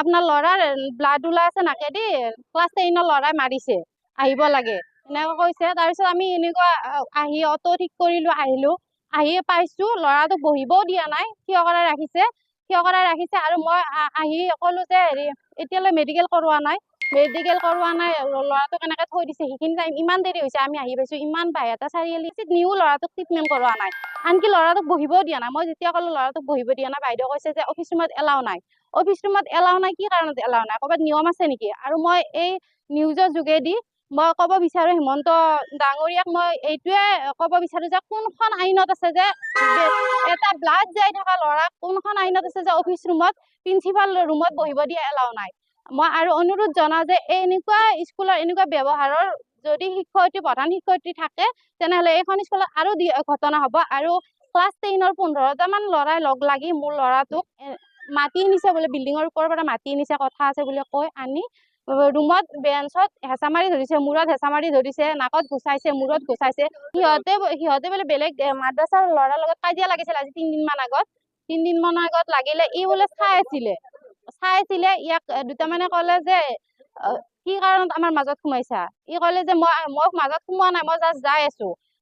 আপোনাৰ ল'ৰাৰ ব্লাড ওলাই আছে নাকেদি, ক্লাছ 10ৰ ল'ৰাই মাৰিছে, আহিব লাগে এনেকৈ কৈছে। তাৰপিছত আমি এনেকুৱা আহি অটো ঠিক কৰিলো, আহিলো, আহি পাইছো ল'ৰাটোক বহিবও দিয়া নাই, থিয় কৰাই ৰাখিছে। আৰু মই আহি ক'লো যে হেৰি এতিয়ালৈ মেডিকেল কৰোৱা নাই, ল'ৰাটোক এনেকৈ থৈ দিছে। সেইখিনি টাইম ইমান দেৰি হৈছে, আমি আহি পাইছো ইমান বাইহাটা চাৰিআলি নিও, ল'ৰাটোক ট্ৰিটমেণ্ট কৰোৱা নাই, আনকি ল'ৰাটোক বহিবও দিয়া নাই। মই যেতিয়া ক'লো ল'ৰাটোক বহিব দিয়া নাই, বাইদেউ কৈছে যে অফিচ ৰুমত এলাও নাই। অফিচ ৰুমত এলাও নাই, কি কাৰণত এলাও নাই, ক'ৰবাত নিয়ম আছে নেকি? আৰু মই এই নিউজৰ যোগেদি মই ক'ব বিচাৰো, হিমন্ত ডাঙৰীয়াক মই এইটোৱে ক'ব বিচাৰো যে কোনখন আইনত আছে যে এটা ব্লাড যাই থকা ল'ৰাক কোনখন আইনত আছে যে অফিচ ৰুমত, প্ৰিন্সিপাল ৰুমত বহিব দিয়া এলাও নাই। মই আৰু অনুৰোধ জনাও যে এনেকুৱা স্কুলৰ এনেকুৱা ব্যৱহাৰৰ যদি প্ৰধান শিক্ষয়িত্ৰী থাকে, তেনেহ'লে এইখন স্কুলত আৰু ঘটনা হ'ব। আৰু ক্লাছ 10ৰ 15টামান ল'ৰাই লগ লাগি মোৰ ল'ৰাটোক মাতি নিছে বোলে, বিল্ডিঙৰ ওপৰৰ পৰা মাতি নিছে, কথা আছে বুলি কৈ আনি ৰুমত বেঞ্চত হেঁচা মাৰি ধৰিছে, মূৰত হেঁচা মাৰি ধৰিছে, নাকত ঘুচাইছে, মূৰত ঘুচাইছে। সিহঁতে বোলে বেলেগ মাদ্ৰাছাৰ ল'ৰাৰ লগত কাজিয়া লাগিছিল আজি 3 দিন মান আগত লাগিলে। ই বোলে চাই আছিলে, ইয়াক দুটামানে ক'লে যে কি কাৰণত আমাৰ মাজত সোমাইছা? ই ক'লে যে মই মাজত সোমোৱা নাই, মই জাষ্ট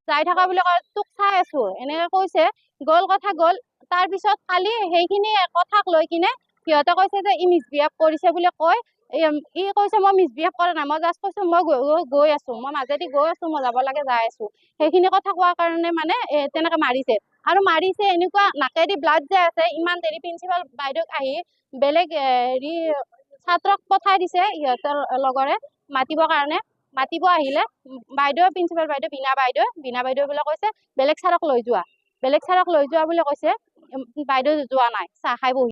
যাই থকা বুলি কয়, তোক চাই আছো এনেকে কৈছে। গ'ল কথা গ'ল। তাৰ পিছত কালি সেইখিনি কথাক লৈ কিনে সিহঁতে কৈছে যে ই মিছবিহেভ কৰিছে বুলি কয়। ই কৈছে মই মিছবিহেভ কৰা নাই, মই জাষ্ট কৈছো মই গৈ আছো, মই মাজেদি গৈ আছো, মই যাব লাগে যাই আছো। সেইখিনি কথা কোৱাৰ কাৰণে মানে তেনেকে মাৰিছে। আৰু মাৰিছে এনেকুৱা নাকেদি ব্লাড যে আছে, ইমান দেৰি প্ৰিন্সিপাল বাইদেউক আহি বেলেগ হেৰি ছাত্ৰক পঠাই দিছে, সিহঁতৰ লগৰে মাতিবৰ কাৰণে। মাতিব আহিলে বাইদেউ, প্ৰিন্সিপাল বাইদেউ বীণা বাইদেউ বোলে কৈছে বেলেগ ছাৰক লৈ যোৱা বুলি কৈছে। বাইদেউ যোৱা নাই, চাহ খাই বহি